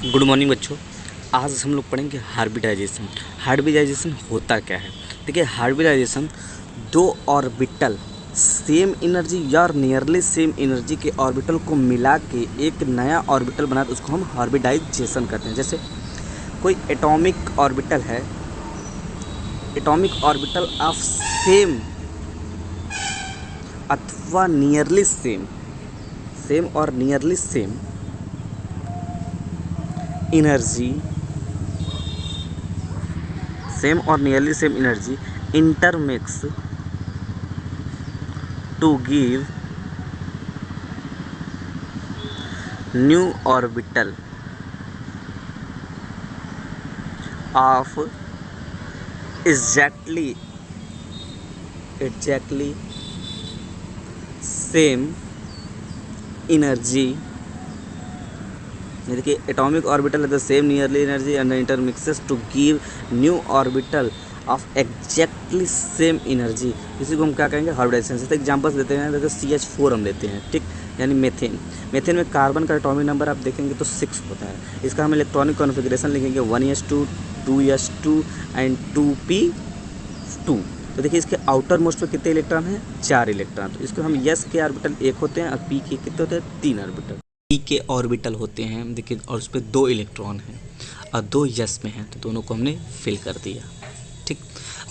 Good morning बच्चों। आज हम लोग पढ़ेंगे हाइब्रिडाइजेशन। हाइब्रिडाइजेशन होता क्या है? देखिए, हाइब्रिडाइजेशन दो ऑर्बिटल सेम एनर्जी या नियरली सेम एनर्जी के ऑर्बिटल को मिला के एक नया ऑर्बिटल बनाते हैं, उसको हम हाइब्रिडाइजेशन कहते हैं। जैसे कोई एटॉमिक ऑर्बिटल है, एटॉमिक ऑर्बिटल ऑफ सेम अथवा नियरली सेम, सेम और नियरली सेम एनर्जी, सेम और nearly same energy intermix to give new orbital of exactly same energy. देखिए, एटॉमिक ऑर्बिटल है the same nearly energy and intermixes to give new orbital of exactly same energy. इसी को हम क्या कहेंगे? Hybridisation. जैसे examples देते हैं, जैसे CH4 हम लेते हैं, ठीक, यानी मेथेन। मेथेन में कार्बन का एटॉमिक नंबर आप देखेंगे तो 6 होता है। इसका हम इलेक्ट्रॉनिक कॉन्फ़िगरेशन लिखेंगे 1s2 2s2 एंड 2p2। तो देखिए, इसके आउटर मोस्ट पे कितने इलेक्ट्रॉन हैं? 4 इलेक्ट्रॉन। तो इसको हम यस के ऑर्बिटल 1 होते हैं और पी के कितने होते हैं? 3 ऑर्बिटल। पी के ऑर्बिटल होते हैं, देखिए, और उस पर 2 इलेक्ट्रॉन हैं और 2 यस में हैं, तो दोनों को हमने फिल कर दिया। ठीक,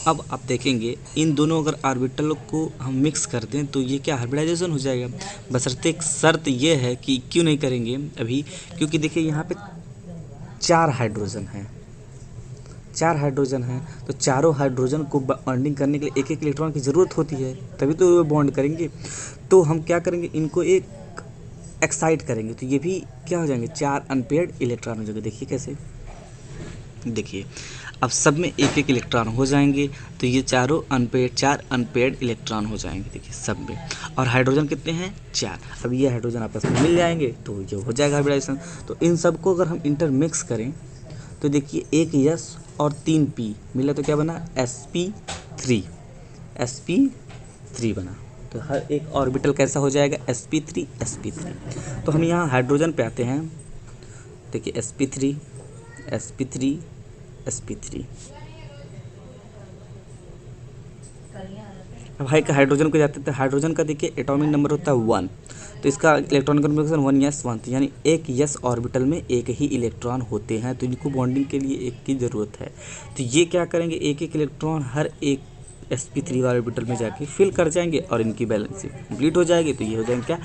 अब आप देखेंगे इन दोनों अगर ऑर्बिटल को हम मिक्स कर दें तो ये क्या हाइब्रिडाइजेशन हो जाएगा। बशर्ते एक शर्त ये है कि क्यों नहीं करेंगे अभी, क्योंकि देखिए यहाँ पे 4 हाइड्रोजन हैं, 4 हाइड्रोजन हैं, तो चारों हाइड्रोजन को बॉन्डिंग करने के लिए एक एक इलेक्ट्रॉन की ज़रूरत होती है, तभी तो वो बॉन्ड करेंगे। तो हम क्या करेंगे, इनको एक एक्साइट करेंगे, तो ये भी क्या हो जाएंगे? 4 अनपेयर्ड इलेक्ट्रॉन हो जाएंगे। देखिए कैसे, देखिए अब सब में एक एक इलेक्ट्रॉन हो जाएंगे, तो ये चारों अनपेयर्ड, 4 अनपेयर्ड इलेक्ट्रॉन हो जाएंगे। देखिए सब में, और हाइड्रोजन कितने हैं? 4। अब ये हाइड्रोजन आपस में मिल जाएंगे तो ये हो जाएगा हाइब्रिडाइजेशन। तो इन सबको अगर हम इंटरमिक्स करें तो देखिए, एक यस और 3 पी मिला तो क्या बना? sp3 बना। तो हर एक ऑर्बिटल कैसा हो जाएगा? sp3। तो हम यहाँ हाइड्रोजन पे आते हैं। देखिए sp3 अब हाइड्रोजन को जाते हैं, तो हाइड्रोजन का देखिए एटॉमिक नंबर होता है 1, तो इसका इलेक्ट्रॉनिक कॉन्फ़िगरेशन 1s1, यानी एक यस ऑर्बिटल में एक ही इलेक्ट्रॉन होते हैं, तो इनको बॉन्डिंग के लिए एक की ज़रूरत है। तो ये क्या करेंगे, एक एक इलेक्ट्रॉन हर एक sp3 ऑर्बिटल में जाके फिल कर जाएंगे और इनकी बैलेंस कंप्लीट हो जाएगी। तो ये हो जाएंगे क्या?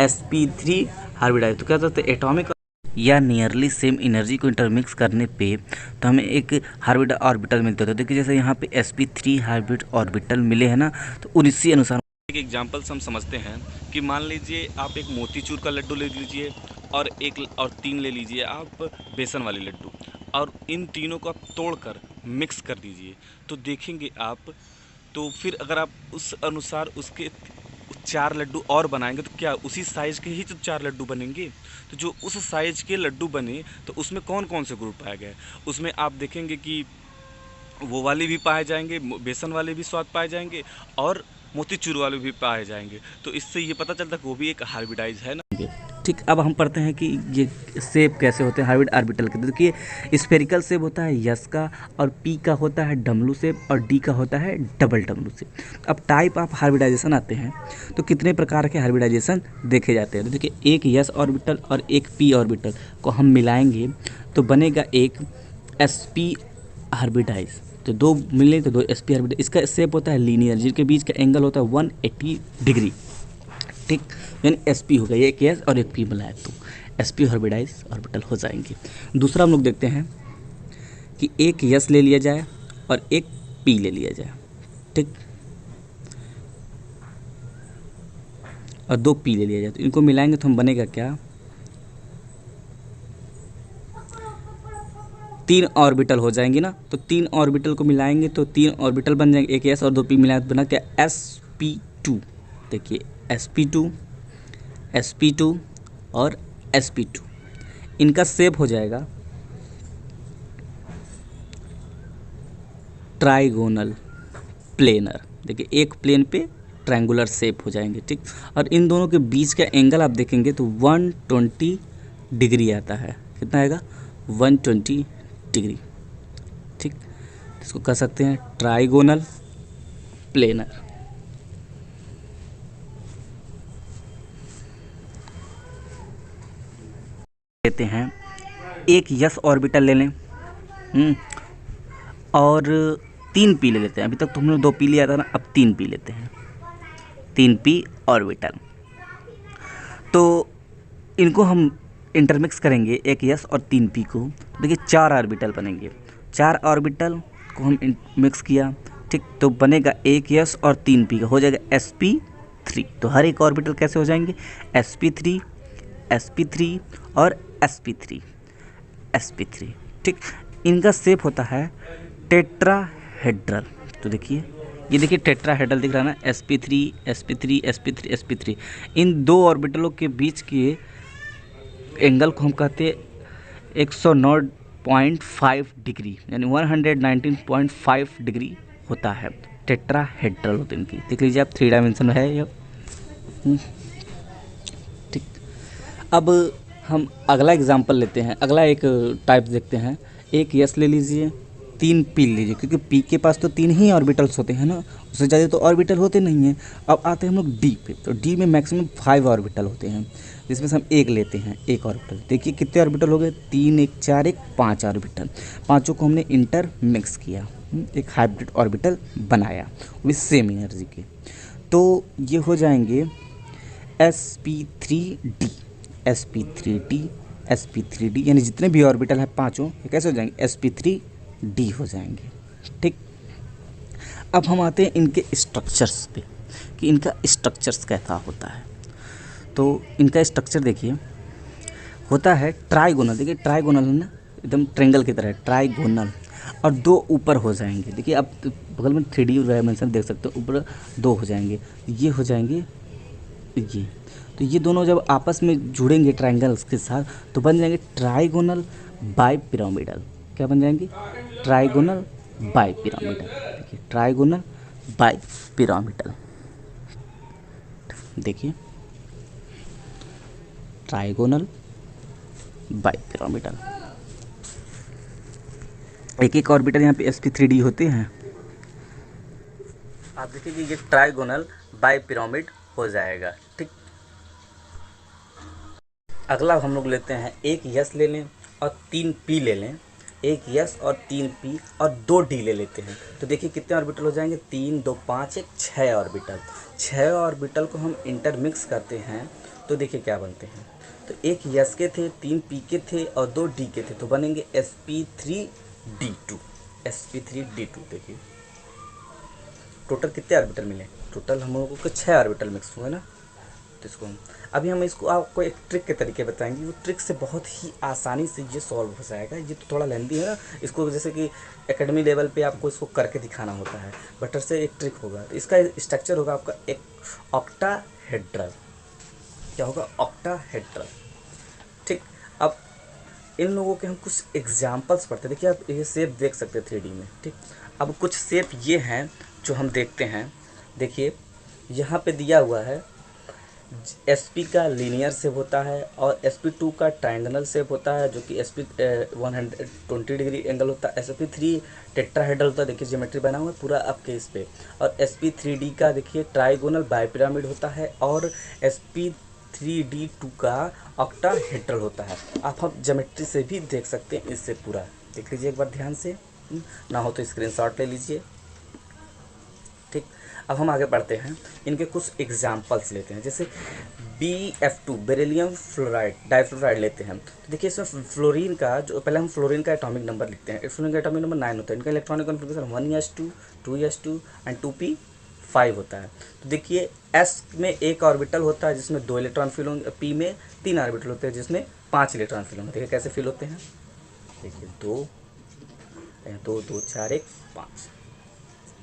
sp3 hybridise. तो क्या कहते हैं, एटॉमिक या नियरली सेम एनर्जी को इंटरमिक्स करने पे तो हमें एक हाइब्रिड ऑर्बिटल मिलता है। तो देखिए, जैसे यहाँ पे sp3 हाइब्रिड ऑर्बिटल मिले हैं ना, तो उसी अनुसार एक एग्जांपल्स हम समझते हैं कि मान लीजिए आप एक मोतीचूर का लड्डू ले लीजिए और 3 ले लीजिए आप बेसन वाले लड्डू, और इन तीनों को आप तोड़कर मिक्स कर दीजिए, तो देखेंगे आप, तो फिर अगर आप उस अनुसार उसके 4 लड्डू और बनाएंगे तो क्या उसी साइज़ के ही तो 4 लड्डू बनेंगे? तो जो उस साइज़ के लड्डू बने तो उसमें कौन कौन से ग्रुप पाए गए? उसमें आप देखेंगे कि वो वाले भी पाए जाएंगे, बेसन वाले भी स्वाद पाए जाएंगे और मोतीचूर वाले भी पाए जाएंगे। तो इससे ये पता चलता है कि वो भी एक हाइब्रिडाइज है ना। ठीक, अब हम पढ़ते हैं कि ये शेप कैसे होते हैं हाइब्रिड ऑर्बिटल के। देखिए, स्फेरिकल शेप होता है यस का, और पी का होता है डब्ल्यू शेप, और डी का होता है डबल डब्ल्यू शेप। अब टाइप ऑफ हाइब्रिडाइजेशन आते हैं तो कितने प्रकार के हाइब्रिडाइजेशन देखे जाते हैं। तो देखिए, एक यस ऑर्बिटल और एक पी ऑर्बिटल को हम मिलाएंगे तो बनेगा एक sp हाइब्रिडाइज। तो 2 मिले तो 2 sp हाइब्रिडाइज। इसका शेप होता है लीनियर, जिसके बीच का एंगल होता है 180 डिग्री। ठीक, यानी sp हो गया, एक यस और एक पी मिलाए तो sp हाइब्रिडाइज ऑर्बिटल हो जाएंगे। दूसरा हम लोग देखते हैं कि एक यस ले लिया जाए और एक पी ले लिया जाए, ठीक, और 2 पी ले लिया जाए, तो इनको मिलाएंगे तो हम बनेगा क्या? 3 ऑर्बिटल हो जाएंगे ना। तो 3 ऑर्बिटल को मिलाएंगे तो 3 ऑर्बिटल बन जाएंगे, एक एस और 2 पी मिलाए तो बना क्या? sp2। देखिए, sp2 और sp2, इनका शेप हो जाएगा ट्राइगोनल प्लेनर। देखिए, एक प्लेन पे ट्रायंगुलर शेप हो जाएंगे, ठीक, और इन दोनों के बीच का एंगल आप देखेंगे तो 120 डिग्री आता है। कितना आएगा? 120 डिग्री। ठीक, इसको कह सकते हैं ट्राइगोनल प्लेनर। लेते हैं एक यस ऑर्बिटल ले लें और 3 पी ले लेते हैं। अभी तक तो हमने 2 पी लिया था ना, अब 3 पी लेते हैं, 3 पी ऑर्बिटल। तो इनको हम इंटरमिक्स करेंगे, एक यस और 3 पी को। देखिए 4 ऑर्बिटल बनेंगे। 4 ऑर्बिटल को हम मिक्स किया, ठीक, तो बनेगा एक यस और 3 पी का, हो जाएगा sp3। तो हर एक ऑर्बिटल कैसे हो जाएंगे, sp3 sp3 और sp3 sp3। ठीक, इनका शेप होता है टेट्राहेड्रल। तो देखिए, ये देखिए टेट्राहेड्रल दिख रहा है ना, sp3 sp3 sp3 sp3। इन दो ऑर्बिटलों के बीच के एंगल को हम कहते हैं 109.5 डिग्री, यानी 119.5 डिग्री होता है। टेट्राहेड्रल होते हैं इनकी, देख लीजिए आप, 3 डायमेंशन में है ये। ठीक, अब हम अगला एग्जांपल लेते हैं, अगला एक टाइप देखते हैं। एक यस ले लीजिए, 3 पी लीजिए, क्योंकि पी के पास तो 3 ही ऑर्बिटल्स होते हैं ना, उससे ज़्यादा तो ऑर्बिटल होते नहीं हैं। अब आते हैं हम लोग डी पे। तो डी में मैक्सिमम 5 ऑर्बिटल होते हैं, जिसमें से हम एक लेते हैं, एक ऑर्बिटल। देखिए कितने ऑर्बिटल हो गए, 3 1 4 1 5 ऑर्बिटल। पाँचों को हमने इंटर मिक्स किया, एक हाइब्रिड ऑर्बिटल बनाया विथ सेम एनर्जी के। तो ये हो जाएंगे sp3d sp3d sp3d, यानी जितने भी ऑर्बिटल है पांचों, ये कैसे हो जाएंगे, sp3d हो जाएंगे। ठीक, अब हम आते हैं इनके स्ट्रक्चर्स पे कि इनका स्ट्रक्चर्स कैसा होता है। तो इनका स्ट्रक्चर देखिए होता है ट्राइगोनल। देखिए ट्राइगोनल है ना, एकदम ट्रेंगल की तरह ट्राइगोनल, और 2 ऊपर हो जाएंगे। देखिए आप बगल में 3D डायमेंशन देख सकते हो, ऊपर 2 हो जाएंगे, ये हो जाएंगे ये। तो ये दोनों जब आपस में जुड़ेंगे ट्रायंगल्स के साथ, तो बन जाएंगे ट्राइगोनल बाइपिरामिडल। क्या बन जाएंगे, ट्राइगोनल बाइपिरामिडल। देखिए ट्राइगोनल बाइपिरामिडल, देखिए ट्राइगोनल बाइपिरामिडल। एक एक ऑर्बिटल यहाँ पे sp3d होते हैं। आप देखिए कि ये ट्राइगोनल बाइपिरामिड हो जाएगा। ठीक, अगला हम लोग लेते हैं, एक यस ले लें और 3 पी ले लें, एक यस और 3 पी और 2 डी ले लेते हैं। तो देखिए कितने ऑर्बिटल हो जाएंगे, 3 2 5 1 6 ऑर्बिटल। 6 ऑर्बिटल को हम इंटरमिक्स करते हैं, तो देखिए क्या बनते हैं। तो एक यस के थे, 3 पी के थे और 2 डी के थे, तो बनेंगे sp3d2 sp3d2। देखिए टोटल कितने ऑर्बिटल मिले, टोटल हम लोगों को 6 ऑर्बिटल मिक्स हुए ना। तो इसको अभी हम इसको आपको एक ट्रिक के तरीके बताएंगे, वो ट्रिक से बहुत ही आसानी से ये सॉल्व हो जाएगा। ये तो थोड़ा लेंदी है ना, इसको जैसे कि एकेडमी लेवल पे आपको इसको करके दिखाना होता है, बटर से एक ट्रिक होगा। तो इसका स्ट्रक्चर होगा आपका एक ऑक्टाहेड्रल। क्या होगा, ऑक्टाहेड्रल। ठीक, अब इन लोगों के हम कुछ एग्जाम्पल्स पढ़ते हैं। देखिए आप ये शेप देख सकते हैं 3D में। ठीक, अब कुछ शेप ये हैं जो हम देखते हैं। देखिए यहाँ पे दिया हुआ है sp का लीनियर शेप होता है और sp2 का ट्रायंगल शेप होता है, जो कि sp 120 डिग्री एंगल होता है। sp3 टेट्राहेड्रल होता है, देखिए ज्योमेट्री बना हुआ है पूरा आपके इस पे। और sp3d का देखिए ट्राइगोनल बाइपिरामिड होता है, और sp3d2 का ऑक्टाहेड्रल होता है। आप ज्योमेट्री से भी देख सकते हैं, इससे पूरा देख लीजिए एक बार ध्यान से, ना हो तो स्क्रीनशॉट ले लीजिए। ठीक, अब हम आगे बढ़ते हैं, इनके कुछ एग्जाम्पल्स लेते हैं। जैसे BF2 बेरिलियम फ्लोराइड डाइफ्लोराइड लेते हैं। तो देखिए इसमें फ्लोरीन का जो, पहले हम फ्लोरीन का एटॉमिक नंबर लिखते हैं। फ्लोरीन का एटॉमिक नंबर 9 होता है। इनका electronic configuration 1s2 2s2 and 2p5 होता है। तो देखिए S में एक ऑर्बिटल होता है जिसमें 2 इलेक्ट्रॉन फिल होंगे, P में 3 ऑर्बिटल होते हैं जिसमें 5 इलेक्ट्रॉन फिल होंगे। देखिए कैसे फिल होते हैं, देखिए 2 2 2 4 1 5,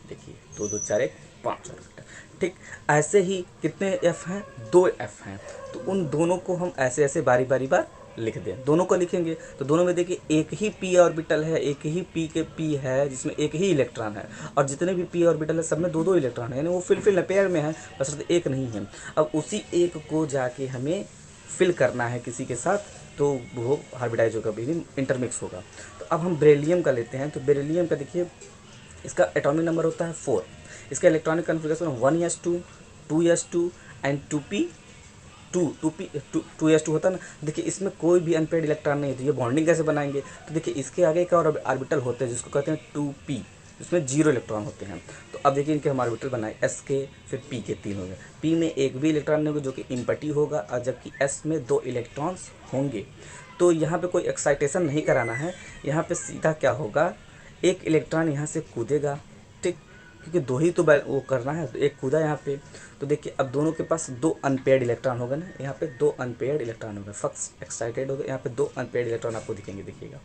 देखिए 2 2 4 1 5 ऑर्बिटल। ठीक, ऐसे ही कितने F हैं, 2 F हैं। तो उन दोनों को हम ऐसे ऐसे बारी बार लिख दें। दोनों को लिखेंगे तो दोनों में देखिए एक ही p ऑर्बिटल है, एक ही p है जिसमें एक ही इलेक्ट्रॉन है, और जितने भी p ऑर्बिटल है सब में 2 इलेक्ट्रॉन है, यानी वो फिल पेयर में है, बस एक नहीं है। अब उसी एक को जाके हमें फिल करना है किसी के साथ तो वो हाइब्रिडाइज होगा, भी इंटरमिक्स होगा। तो अब हम बेरिलियम का लेते हैं। तो बेरिलियम का देखिए, इसका एटॉमिक नंबर होता है 4, इसका electronic configuration 1s2, 2s2 and 2p2 होता है ना। देखिए इसमें कोई भी अनपेड इलेक्ट्रॉन नहीं है, तो ये बॉन्डिंग कैसे बनाएंगे? तो देखिए इसके आगे एक और ऑर्बिटल होते हैं जिसको कहते हैं 2p, इसमें 0 इलेक्ट्रॉन होते हैं। तो अब देखिए इनके हम ऑर्बिटल बनाए, s के, फिर p के 3 हो गए। p में एक भी इलेक्ट्रॉन नहीं होगा जो कि इम्पटी होगा, और जबकि s में 2 इलेक्ट्रॉन्स होंगे। तो यहाँ पे कोई एक्साइटेशन नहीं कराना है, यहाँ पे सीधा क्या होगा, एक इलेक्ट्रॉन यहाँ से कूदेगा, ठीक, क्योंकि 2 ही तो वो करना है, तो एक कूदा यहाँ पे। तो देखिए अब दोनों के पास 2 अनपेयर्ड इलेक्ट्रॉन होगा ना, यहाँ पे 2 अनपेयर्ड इलेक्ट्रॉन होगा, फर्स्ट एक्साइटेड होगा, यहाँ पे 2 अनपेयर्ड इलेक्ट्रॉन आपको दिखेंगे, देखिएगा।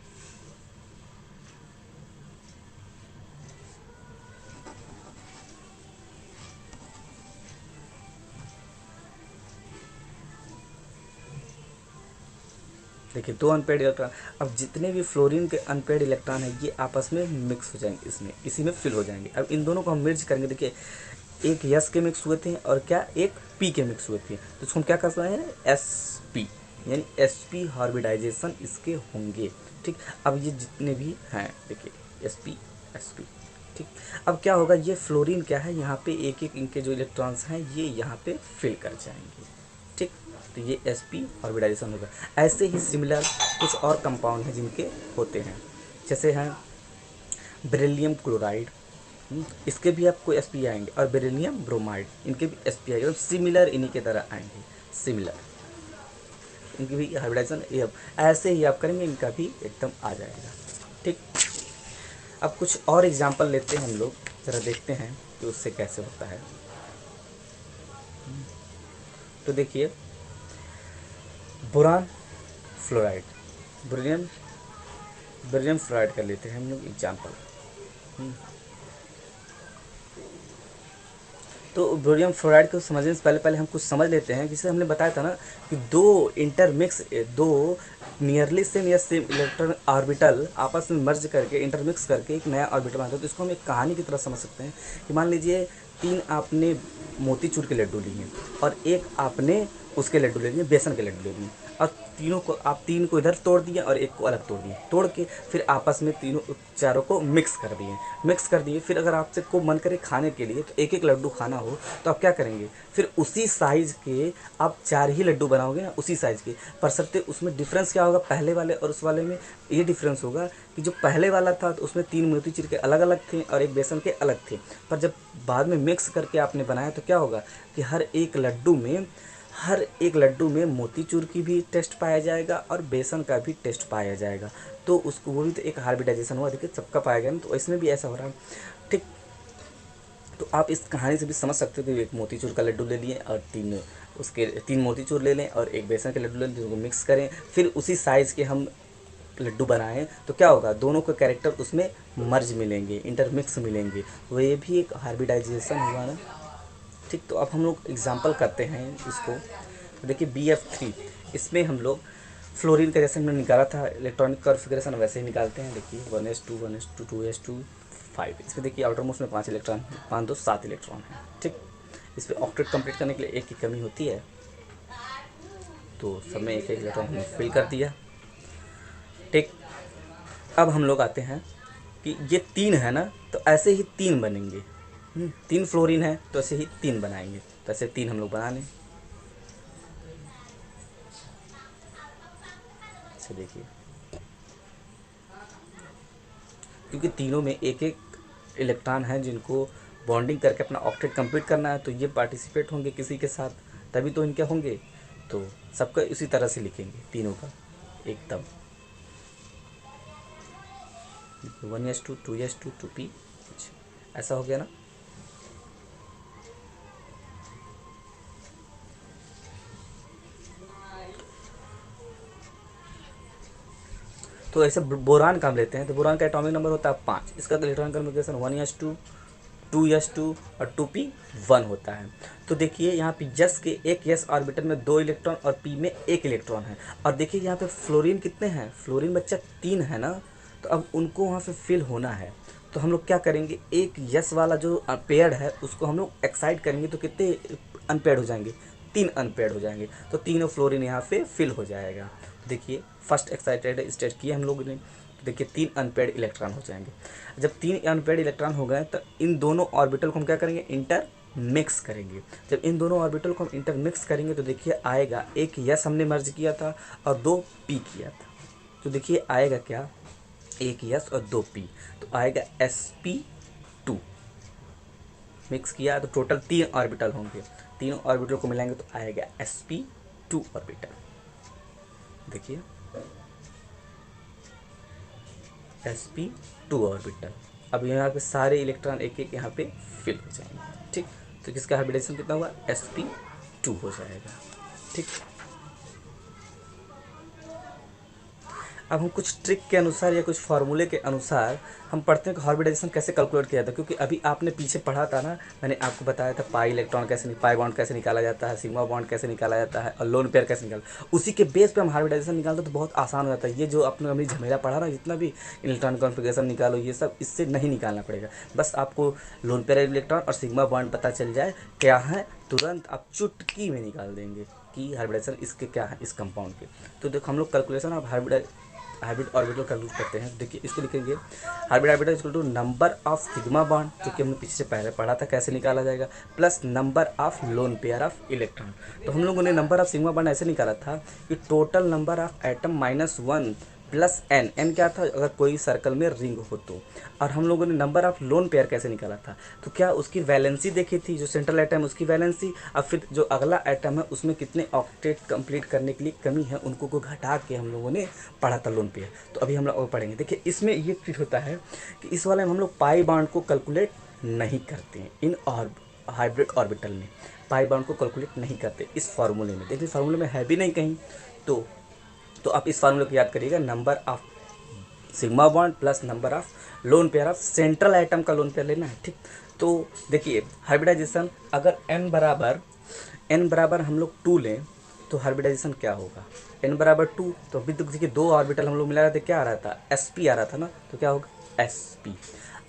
देखिए 2 अनपेयर्ड इलेक्ट्रॉन। अब जितने भी फ्लोरीन के अनपेयर्ड इलेक्ट्रॉन हैं ये आपस में मिक्स हो जाएंगे, इसमें इसी में फिल हो जाएंगे। अब इन दोनों को हम मिर्ज करेंगे। देखिए एक यस के मिक्स हुए थे और क्या एक पी के मिक्स हुए थे, तो इसको हम क्या कर सकते हैं, एस पी, यानी एस पी हार्बिडाइजेशन इसके होंगे, ठीक। अब ये जितने भी हैं देखिए एस पी, ठीक। अब क्या होगा, ये फ्लोरीन क्या है, यहाँ पे एक एक इनके जो इलेक्ट्रॉन्स हैं ये यहाँ पे फिल कर जाएंगे, ठीक। तो ये sp ऑर्बिटाइजेशन होगा। ऐसे ही सिमिलर कुछ और कंपाउंड हैं जिनके होते हैं, जैसे हैं बेरिलियम क्लोराइड, इसके भी आपको sp आएंगे, और बेरिलियम ब्रोमाइड, इनके भी sp आएंगे, सिमिलर इन्हीं के तरह आएंगे, सिमिलर इनकी भी हाइब्रिडाइजेशन ये ऐसे ही आप करेंगे, इनका भी एकदम आ जाएगा, ठीक। अब कुछ और एग्जांपल लेते हैं हम लोग, ज़रा देखते हैं कि उससे कैसे होता है। तो देखिए बोरान फ्लोराइड, बेरिलियम फ्लोराइड कर लेते हैं हम लोग एग्जांपल। तो बेरिलियम फ्लोराइड को समझने से पहले हम कुछ समझ लेते हैं। जैसे हमने बताया था ना कि दो नियरली सेम या सेम इलेक्ट्रॉन ऑर्बिटल आपस में मर्ज करके इंटरमिक्स करके एक नया ऑर्बिटल बनाते हैं। तो इसको हम एक कहानी की तरह समझ सकते हैं कि मान लीजिए 3 आपने मोतीचूर के लड्डू लिए और एक आपने उसके लड्डू ले लिए, बेसन के लड्डू ले लिए, और तीन को इधर तोड़ दिए और एक को अलग तोड़ दिए, तोड़ के फिर आपस में चारों को मिक्स कर दिए। फिर अगर आपसे को मन करे खाने के लिए तो एक एक लड्डू खाना हो तो आप क्या करेंगे, फिर उसी साइज़ के आप 4 ही लड्डू बनाओगे ना, उसी साइज़ के। पर सकते उसमें डिफरेंस क्या होगा, पहले वाले और उस वाले में ये डिफरेंस होगा कि जो पहले वाला था तो उसमें 3 मोतीचूर के अलग अलग थे और एक बेसन के अलग थे। पर जब बाद में मिक्स करके आपने बनाया तो क्या होगा कि हर एक लड्डू में मोतीचूर की भी टेस्ट पाया जाएगा और बेसन का भी टेस्ट पाया जाएगा। तो उसको वो भी तो एक हार्बिडाइजेशन हुआ, देखिए सबका पाया गया ना। तो इसमें भी ऐसा हो रहा है, ठीक। तो आप इस कहानी से भी समझ सकते हो कि एक मोतीचूर का लड्डू ले लिए और 3 मोतीचूर ले लें और एक बेसन के लड्डू ले लें, जिनको मिक्स करें, फिर उसी साइज़ के हम लड्डू बनाएं तो क्या होगा, दोनों के कैरेक्टर उसमें मर्ज मिलेंगे, इंटरमिक्स मिलेंगे। तो ये भी एक हार्बिडाइजेशन हुआ ना, ठीक। तो अब हम लोग एग्जांपल करते हैं इसको। तो देखिए BF3, इसमें हम लोग फ्लोरीन का जैसे हमने निकाला था इलेक्ट्रॉनिक कॉन्फ़िगरेशन वैसे ही निकालते हैं। देखिए 1s2 1s2 2s2 5, इसमें देखिए आउटर मोस्ट में 5 इलेक्ट्रॉन, 5 2 7 इलेक्ट्रॉन है, ठीक। इस पर ऑक्टेट कंप्लीट करने के लिए एक की कमी होती है, तो सब में एक इलेक्ट्रॉन हमने फिल कर दिया, ठीक। अब हम लोग आते हैं कि ये 3 है ना, तो ऐसे ही 3 बनेंगे। 3 फ्लोरीन है तो ऐसे ही 3 बनाएंगे, तो ऐसे 3 हम लोग बना लें। ऐसे देखिए, क्योंकि तीनों में एक एक इलेक्ट्रॉन है जिनको बॉन्डिंग करके अपना ऑक्टेट कंप्लीट करना है, तो ये पार्टिसिपेट होंगे किसी के साथ, तभी तो इनके होंगे। तो सबका इसी तरह से लिखेंगे तीनों का एकदम 1s2 2s2 2p, ऐसा हो गया ना। तो ऐसे बोरान का हम लेते हैं। तो बोरान का एटॉमिक नंबर होता है 5, इसका इलेक्ट्रॉनिक कन्फिगरेशन 1s2 2s2 और 2p1 होता है। तो देखिए यहाँ पे यस के एक यस ऑर्बिटल में 2 इलेक्ट्रॉन और पी में 1 इलेक्ट्रॉन है। और देखिए यहाँ पे फ्लोरीन कितने हैं, फ्लोरीन बच्चा 3 है ना, तो अब उनको वहाँ पे फिल होना है। तो हम लोग क्या करेंगे, एक यस वाला जो पेयर्ड है उसको हम लोग एक्साइट करेंगे, तो कितने अनपेयर्ड हो जाएंगे, 3 अनपेयर्ड हो जाएंगे। तो तीनों फ्लोरीन यहाँ पे फिल हो जाएगा। देखिए फर्स्ट एक्साइटेड स्टेट किया हम लोगों ने, तो देखिए 3 अनपेयर्ड इलेक्ट्रॉन हो जाएंगे। जब 3 अनपेयर्ड इलेक्ट्रॉन हो गए तो इन दोनों ऑर्बिटल को हम क्या करेंगे, इंटर मिक्स करेंगे। जब इन दोनों ऑर्बिटल को हम इंटर मिक्स करेंगे तो देखिए आएगा, एक यस हमने मर्ज किया था और 2 पी किया था, तो देखिए आएगा क्या, एक यस और 2 पी, तो आएगा sp2। मिक्स किया तो टोटल 3 ऑर्बिटल होंगे, तीनों ऑर्बिटल को मिलाएंगे तो आएगा sp2 ऑर्बिटल। देखिए sp2 ऑर्बिटल। अब यहाँ पे सारे इलेक्ट्रॉन एक एक यहाँ पे फिल हो जाएंगे, ठीक। तो किसका हाइब्रिडेशन कितना हुआ, sp2 हो जाएगा, ठीक। अब हम कुछ ट्रिक के अनुसार या कुछ फार्मूले के अनुसार हम पढ़ते हैं कि हाइब्रिडाइजेशन कैसे कैलकुलेट किया था, क्योंकि अभी आपने पीछे पढ़ा था ना, मैंने आपको बताया था पाई इलेक्ट्रॉन कैसे, पाई बॉन्ड कैसे निकाला जाता है, सिग्मा बॉन्ड कैसे निकाला जाता है और लोन पेयर कैसे निकाला, उसी के बेस पे हम हाइब्रिडाइजेशन निकालते तो बहुत आसान हो जाता है। ये जो आपने अभी झमेला पढ़ा ना, जितना भी इलेक्ट्रॉन कॉन्फ़िगरेशन निकालो, ये सब इससे नहीं निकालना पड़ेगा। बस आपको लोन पेयर इलेक्ट्रॉन और सिग्मा बॉन्ड पता चल जाए क्या है, तुरंत आप चुटकी में निकाल देंगे कि हाइब्रिडाइजेशन इसके क्या है, इस कंपाउंड के। तो देखो हम लोग calculation of hybrid orbital calculate करते हैं। देखिए इसको लिखेंगे, hybrid orbital equal to number of sigma bond, जो कि हमने पीछे से पहले पढ़ा था कैसे निकाला जाएगा, plus number of lone pair of electron. तो हम लोगों ने नंबर ऑफ सिग्मा बॉन्ड ऐसे निकाला था कि total number of atom -1 plus n क्या था, अगर कोई सर्कल में रिंग हो तो। और हम लोगों ने नंबर ऑफ लोन पेयर कैसे निकाला था, तो क्या उसकी वैलेंसी देखी थी, जो सेंट्रल एटम उसकी वैलेंसी, और फिर जो अगला एटम है उसमें कितने ऑक्टेट कंप्लीट करने के लिए कमी है, उनको को घटा के हम लोगों ने पढ़ा था लोन पेयर। तो अभी हम लोग पढ़ेंगे। देखिए इसमें ये ट्रिक होता है कि इस वाले में हम लोग पाई बॉन्ड को कैलकुलेट नहीं करते हैं, इन हाइब्रिड ऑर्बिटल में पाई बॉन्ड को कैलकुलेट नहीं करते इस फार्मूले में। देखिए फार्मूले में है भी नहीं कहीं, तो आप इस फार्मूले को याद करिएगा, number of sigma bond plus number of lone pair of central atom का लोन पेयर लेना है, ठीक। तो देखिए हाइब्रिडाइजेशन अगर n बराबर हम लोग 2 लें तो हाइब्रिडाइजेशन क्या होगा, n बराबर 2, तो अभी तक देखिए 2 ऑर्बिटल हम लोग मिला रहे थे, क्या आ रहा था, sp आ रहा था ना, तो क्या होगा sp।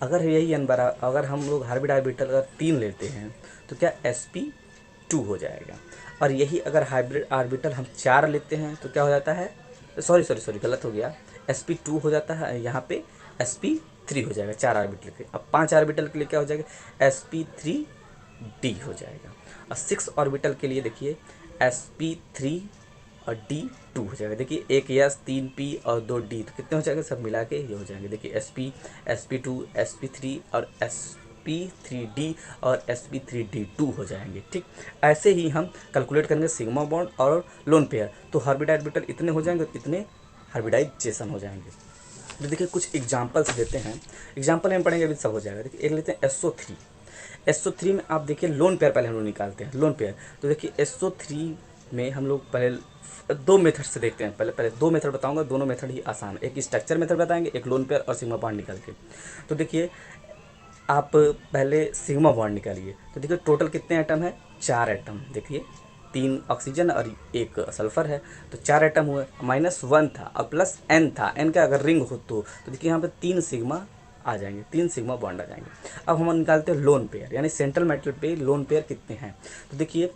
अगर यही अगर हम लोग हाइब्रिड ऑर्बिटल अगर 3 लेते हैं तो क्या sp2 हो जाएगा। और यही अगर हाइब्रिड ऑर्बिटल हम 4 लेते हैं तो क्या हो जाता है, सॉरी गलत हो गया, sp2 हो जाता है, यहाँ पे sp3 हो जाएगा 4 ऑर्बिटल के। अब 5 ऑर्बिटल के लिए क्या हो जाएगा, sp3d हो जाएगा। और 6 ऑर्बिटल के लिए देखिए sp3 और d2 हो जाएगा। देखिए एक यस 3 p और 2 d, तो कितने हो जाएंगे, सब मिला के ये हो जाएंगे। देखिए sp sp2 sp3 और sp3d और sp3d2 हो जाएंगे, ठीक। ऐसे ही हम कैलकुलेट करेंगे सिग्मा बॉन्ड और लोन पेयर, तो हाइब्रिड ऑर्बिटल इतने हो जाएंगे, इतने हाइब्रिडाइजेशन हो जाएंगे। तो देखिए कुछ एग्जांपल्स देते हैं, एग्जांपल में पढ़ेंगे अभी सब हो जाएगा। देखिए एक लेते हैं SO3 में आप देखिए लोन पेयर पहले हम लोग निकालते हैं, लोन पेयर। तो देखिए SO3 में हम लोग पहले 2 मेथड से देखते हैं, पहले 2 मेथड बताऊंगा, दोनों मेथड ही आसान है, एक स्ट्रक्चर मेथड बताएंगे, एक लोन पेयर और सिग्मा बॉन्ड निकाल के। तो देखिए आप पहले सिग्मा बॉन्ड निकालिए, तो देखिए टोटल कितने एटम है, 4 एटम। देखिए 3 ऑक्सीजन और 1 सल्फर है, तो 4 एटम हुए, -1 था और प्लस n था, n का अगर रिंग हो तो देखिए यहाँ पे 3 सिग्मा आ जाएंगे, 3 सिग्मा बॉन्ड आ जाएंगे। अब हम निकालते हैं लोन पेयर, यानी सेंट्रल मेटल पे लोन पेयर कितने हैं। तो देखिए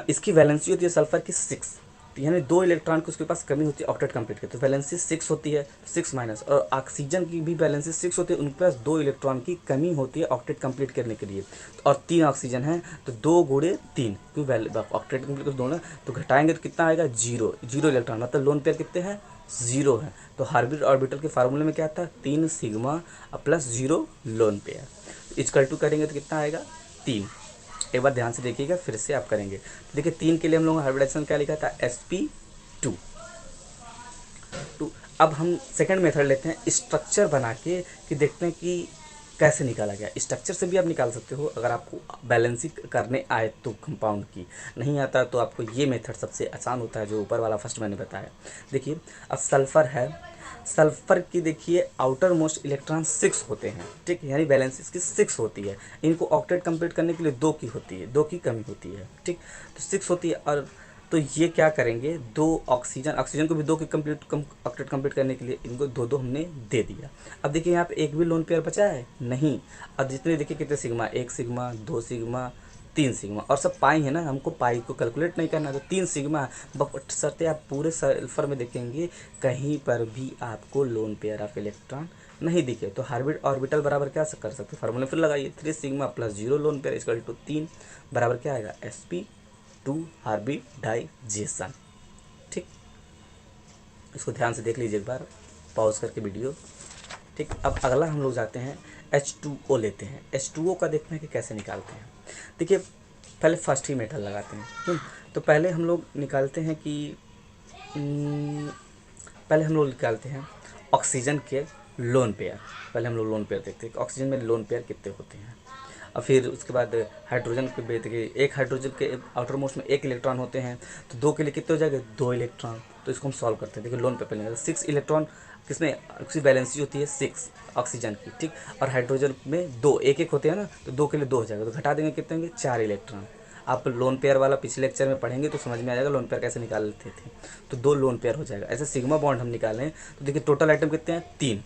इसकी वैलेंसी होती है सल्फर की 6, यानी 2 इलेक्ट्रॉन की उसके पास कमी होती है ऑक्टेट कंप्लीट की, तो वैलेंसी 6 होती है, 6 माइनस। और ऑक्सीजन की भी वैलेंसी 6 होती है, उनके पास 2 इलेक्ट्रॉन की कमी होती है ऑक्टेट कंप्लीट करने के लिए, और 3 ऑक्सीजन है, तो 2 गुणे 3 क्योंकि ऑक्टेट कंप्लीट दोनों, तो घटाएंगे तो कितना आएगा, 0 इलेक्ट्रॉन, मतलब लोन पेयर कितने हैं, 0 है। तो हाइब्रिड ऑर्बिटल के फार्मूले में क्या था, 3 sigma plus 0 lone pair, equal to करेंगे तो कितना आएगा, 3। एक बार ध्यान से देखिएगा, फिर से आप करेंगे। तो देखिए 3 के लिए हम लोग हाइब्रिडाइजेशन क्या लिखा था, sp2। अब हम सेकंड मेथड लेते हैं स्ट्रक्चर बना के, कि देखते हैं कि कैसे निकाला गया। स्ट्रक्चर से भी आप निकाल सकते हो अगर आपको बैलेंसिंग करने आए तो, कंपाउंड की नहीं आता तो आपको ये मेथड सबसे आसान होता है, जो ऊपर वाला फर्स्ट मैंने बताया। देखिए अब सल्फ़र है, सल्फ़र की देखिए आउटर मोस्ट इलेक्ट्रॉन 6 होते हैं, ठीक, यानी वैलेंसी इसकी 6 होती है, इनको ऑक्टेट कंप्लीट करने के लिए 2 की होती है, 2 की कमी होती है, ठीक। तो 6 होती है, और तो ये क्या करेंगे, 2 ऑक्सीजन को भी 2 की ऑक्टेट कंप्लीट करने के लिए इनको 2 हमने दे दिया। अब देखिए यहाँ पे एक भी लोन पेयर बचा है नहीं। अब जितने देखिए कितने सिग्मा, 1 सिग्मा 2 सिग्मा 3 सिग्मा, और सब पाई है ना, हमको पाई को कैलकुलेट नहीं करना, तो 3 सिग्मा। बट शर्ते आप पूरे सल्फर में देखेंगे कहीं पर भी आपको लोन पेयर ऑफ इलेक्ट्रॉन नहीं दिखे, तो हार्बिट ऑर्बिटल बराबर क्या कर सकते हैं, फार्मूला फिर लगाइए, 3 sigma plus 0 lone pair equal to 3 बराबर क्या आएगा, sp2 हार्बिडाइजेशन। ठीक, इसको ध्यान से देख लीजिए एक बार पॉज करके वीडियो। ठीक, अब अगला हम लोग जाते हैं H2O लेते हैं। H2O का देखते हैं कि कैसे निकालते हैं। देखिए पहले फर्स्ट ही मेटल लगाते हैं, तो पहले हम लोग निकालते हैं कि पहले हम लोग निकालते हैं ऑक्सीजन के लोन पेयर। पहले हम लोग लोन पेयर देखते हैं कि ऑक्सीजन में लोन पेयर कितने होते हैं, और फिर उसके बाद हाइड्रोजन के देखिए एक हाइड्रोजन के आउटर मोस्ट में 1 इलेक्ट्रॉन होते हैं, तो 2 के लिए कितने हो जाएंगे, 2 इलेक्ट्रॉन। तो इसको हम सॉल्व करते हैं। देखिए लोन पेयर पहले 6 इलेक्ट्रॉन किसमें, उसकी बैलेंसी होती है 6 ऑक्सीजन की। ठीक, और हाइड्रोजन में 2 1 होते हैं ना, तो 2 के लिए 2 हो जाएगा, तो घटा देंगे कितने होंगे, 4 इलेक्ट्रॉन। आप लोन पेयर वाला पिछले लेक्चर में पढ़ेंगे तो समझ में आ जाएगा लोन पेयर कैसे निकालते थे। तो 2 लोन पेयर हो जाएगा। ऐसे सिग्मा बॉन्ड हम निकालें तो देखिए टोटल आइटम कितने हैं, 3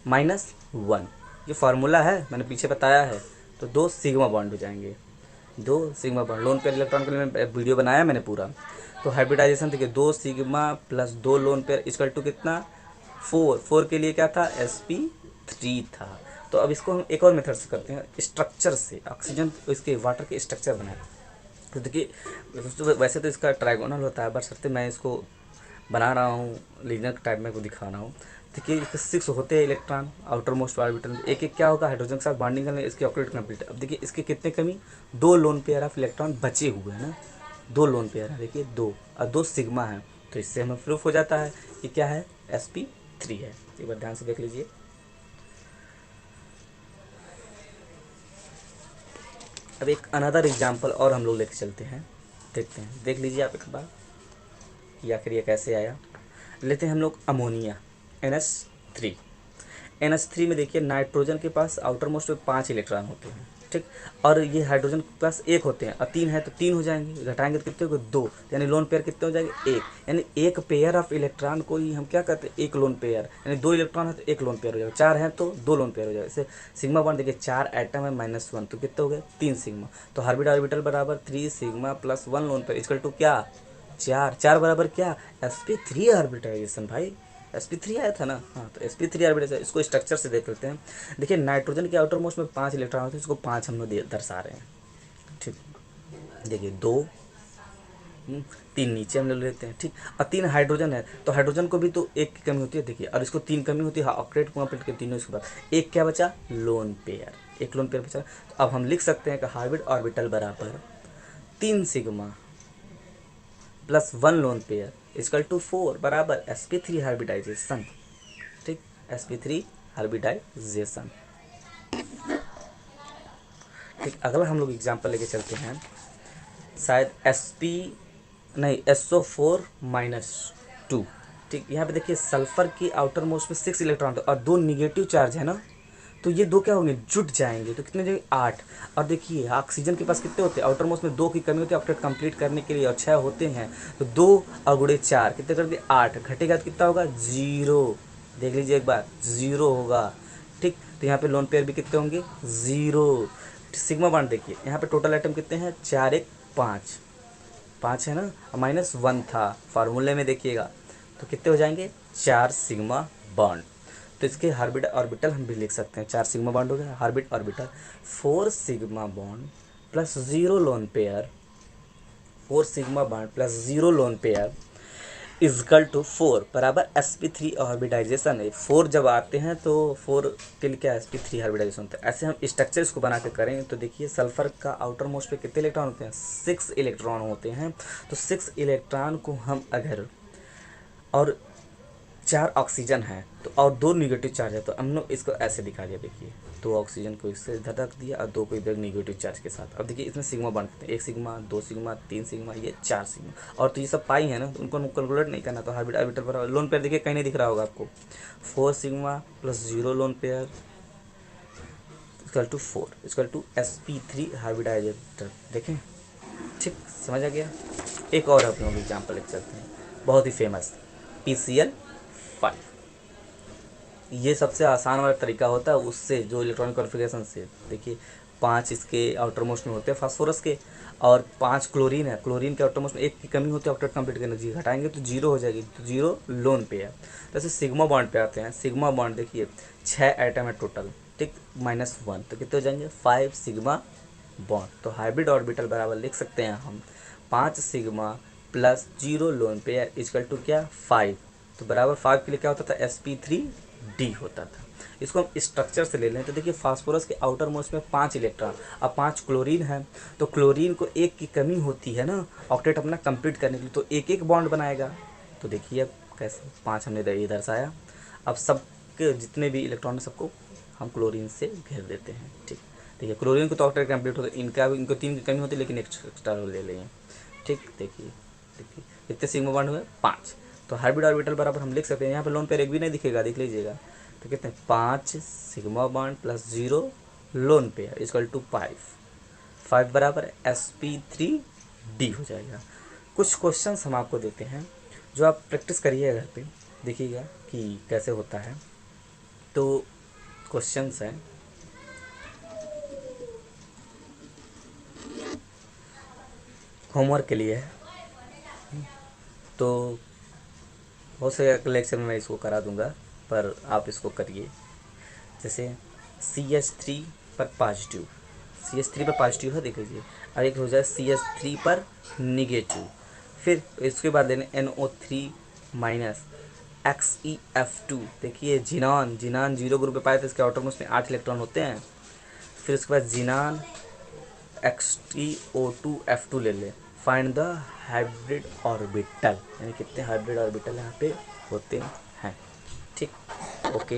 -1, ये फार्मूला है, मैंने पीछे बताया है। तो 2 सिग्मा बॉन्ड हो जाएंगे, 2 sigma bond. Lone pair electron के लिए मैं वीडियो बनाया मैंने पूरा। तो हाइब्रिडाइजेशन देखिए 2 sigma plus 2 lone pair equal to कितना, 4 के लिए क्या था, sp3 था। तो अब इसको हम एक और मेथड से करते हैं, स्ट्रक्चर से, ऑक्सीजन इसके वाटर के स्ट्रक्चर बनाए। तो देखिए वैसे तो इसका ट्राइगोनल होता है, बट मैं इसको बना रहा हूँ लीनियर टाइप में को दिखा रहा हूँ। देखिए इसके 6 होते हैं इलेक्ट्रॉन आउटर मोस्ट ऑर्बिटल, एक एक क्या होगा, हाइड्रोजन के साथ बॉन्डिंग करने, इसकी ऑक्टेट कंप्लीट। अब देखिए इसके कितने कमी, 2 लोन पेयर ऑफ इलेक्ट्रॉन बचे हुए हैं ना, 2 लोन पेयर है, देखिए 2 और 2 सिग्मा है। तो इससे हमें प्रूफ हो जाता है कि क्या है, sp3 है। एक बार ध्यान से देख लीजिए। अब एक अनदर एग्जाम्पल और हम लोग लेके चलते हैं, देखते हैं, देख लीजिए आप एक बार कि आखिर ये कैसे आया। लेते हैं हम लोग अमोनिया NH3। NH3 में देखिए नाइट्रोजन के पास आउटर मोस्ट में 5 इलेक्ट्रॉन होते हैं, ठीक, और ये हाइड्रोजन के पास 1 होते हैं, और 3 है तो 3 हो जाएंगे, घटाएंगे तो कितने हो गए, 2, यानी लोन पेयर कितने हो जाएंगे, 1। यानी एक पेयर ऑफ इलेक्ट्रॉन को ही हम क्या कहते हैं, एक लोन पेयर, यानी 2 इलेक्ट्रॉन है तो 1 लोन पेयर हो जाएगा, 4 है तो 2 लोन पेयर हो जाएगा। जैसे सिग्मा बॉन्ड देखिए 4 एटम है -1, तो कितने हो गए, 3 सिग्मा। तो हार्बिट ऑर्बिटल बराबर 3 sigma plus 1 lone pair equal to क्या, 4 बराबर क्या, sp3 ऑर्बिटाइजेशन। भाई sp3 आया था ना, हाँ, तो sp3 ऑर्बिटाइजेशन। इसको स्ट्रक्चर से देख लेते हैं। देखिए नाइट्रोजन के आउटर मोस्ट में 5 इलेक्ट्रॉन होते हैं, इसको 5 हम लोग दर्शा रहे हैं। ठीक, देखिए 2 3 नीचे हम लोग लेते हैं, ठीक, और 3 हाइड्रोजन है, तो हाइड्रोजन को भी तो 1 की कमी होती है, देखिए, और इसको 3 कमी होती है, ऑक्टेट कंप्लीट के तीनों, इसके बाद 1 क्या बचा, लोन पेयर, 1 लोन पेयर बचा। तो अब हम लिख सकते हैं कि हार्बिट ऑर्बिटल बराबर 3 sigma plus 1 lone pair equal to 4 बराबर sp3 हार्बिडाइजेशन। ठीक, sp3 हार्बिडाइजेशन। ठीक, अगला हम लोग एग्जांपल लेके चलते हैं, शायद SO4-2। ठीक, यहाँ पे देखिए सल्फर की आउटर मोस्ट में 6 इलेक्ट्रॉन और 2 निगेटिव चार्ज है ना, तो ये 2 क्या होंगे, जुट जाएंगे, तो कितने जाएंगे, 8। और देखिए ऑक्सीजन के पास कितने होते हैं, आउटर मोस्ट में 2 की कमी होती है ऑक्टेट कंप्लीट करने के लिए, और 6 होते हैं, तो 2 और गुणे 4 कितने कर दिए, 8, घटेगा तो कितना होगा, 0। देख लीजिए एक बार, 0 होगा। ठीक, तो यहाँ पे लोन पेयर भी कितने होंगे, 0। सिग्मा बॉन्ड देखिए यहाँ पे टोटल आइटम कितने हैं, 4 1 5 है ना, -1 था, फार्मूले में देखिएगा, तो कितने हो जाएंगे, 4 सिग्मा बॉन्ड। तो इसके हार्बिट ऑर्बिटल हम भी लिख सकते हैं, 4 सिग्मा बॉन्ड हो गया, हार्बिट orbital 4 sigma bond plus 0 lone pair, 4 sigma bond plus 0 lone pair equal to 4 बराबर sp3 ऑर्बिटाइजेशन है। 4 जब आते हैं तो 4 के लिए क्या, sp3 ऑर्बिटाइजेशन होता है। ऐसे हम स्ट्रक्चर इसको बना के करेंगे तो देखिए सल्फर का आउटर मोस्ट पे कितने इलेक्ट्रॉन होते हैं, 6 इलेक्ट्रॉन होते हैं। तो 6 इलेक्ट्रॉन को हम अगर, और 4 ऑक्सीजन है तो, और 2 निगेटिव चार्ज है, तो हम लोग इसको ऐसे दिखा दिया, देखिए 2 ऑक्सीजन को इससे इधर रख दिया और 2 को इधर निगेटिव चार्ज के साथ। अब देखिए इसमें सिग्मा बनते हैं, 1 सिग्मा 2 सिग्मा 3 सिग्मा, ये 4 सिग्मा, और तो ये सब पाई है ना, तो उनको कैलकुलेट नहीं करना। तो हार्बिट ऑर्बिटल पर लोन पेयर देखिए कहीं नहीं दिख रहा होगा आपको, 4 sigma plus 0 lone pair equal to 4 equal to sp3 हार्बिडाइजेटर। देखें, ठीक, समझ आ गया। एक और अपने लोग एग्जाम्पल लेके चलते हैं, बहुत ही फेमस PCl5। ये सबसे आसान वाला तरीका होता है उससे, जो इलेक्ट्रॉनिक कॉन्फ़िगरेशन से। देखिए 5 इसके आउटर मोस्ट में होते हैं फास्फोरस के, और 5 क्लोरीन है, क्लोरीन के आउटर मोस्ट में 1 की कमी होती है, ऑक्टेट कंप्लीट की एनर्जी घटाएंगे तो 0 हो जाएगी, तो 0 लोन पे है। जैसे सिग्मा बॉन्ड पे आते हैं, सिग्मा बॉन्ड देखिए 6 एटम है टोटल, ठीक, -1 तो कितने हो जाएंगे 5 सिग्मा बॉन्ड। तो हाइब्रिड ऑर्बिटल बराबर लिख सकते हैं हम 5 sigma plus 0 lone pair equal to क्या 5, तो बराबर 5 के लिए क्या होता था sp3d होता था। इसको हम स्ट्रक्चर से ले लें तो देखिए फास्फोरस के आउटर मोस्ट में 5 इलेक्ट्रॉन, अब 5 क्लोरीन है, तो क्लोरीन को 1 की कमी होती है ना ऑक्टेट अपना कंप्लीट करने के लिए, तो एक एक बॉन्ड बनाएगा। तो देखिए अब कैसे 5 हमने ये दर्शाया, अब सबके जितने भी इलेक्ट्रॉन सबको हम क्लोरीन से घेर देते हैं, ठीक। देखिए क्लोरीन को तो ऑक्टेट कंप्लीट होता है, इनको 3 की कमी होती है लेकिन एक्स्ट्रा ले लेंगे, ठीक। देखिए कितने सिग्मा बॉन्ड हुए 5, तो हाइब्रिड ऑर्बिटल बराबर हम लिख सकते हैं, यहाँ पे लोन पेयर एक भी नहीं दिखेगा, देख लीजिएगा, तो कितने 5 sigma bond plus 0 lone pair equal to 5 बराबर sp3d हो जाएगा। कुछ क्वेश्चंस हम आपको देते हैं जो आप प्रैक्टिस करिएगा घर पे, देखिएगा कि कैसे होता है। तो क्वेश्चंस हैं, होमवर्क के लिए है, तो हो सके लेक्चर में मैं इसको करा दूंगा, पर आप इसको करिए। जैसे CH3 पर पॉजिटिव, CH3 पर पॉजिटिव है देख लीजिए, और एक हो जाए CH3 पर निगेटिव, फिर इसके बाद लेने NO3 माइनस XeF2, देखिए जिनान 0 ग्रुप पे पाए थे, इसके आउटर मोस्ट में 8 इलेक्ट्रॉन होते हैं। फिर उसके बाद जिनान XTO2F2 ले ले, फाइंड द हाइब्रिड ऑर्बिटल, यानी कितने हाइब्रिड ऑर्बिटल यहाँ पे होते हैं, ठीक। ओके।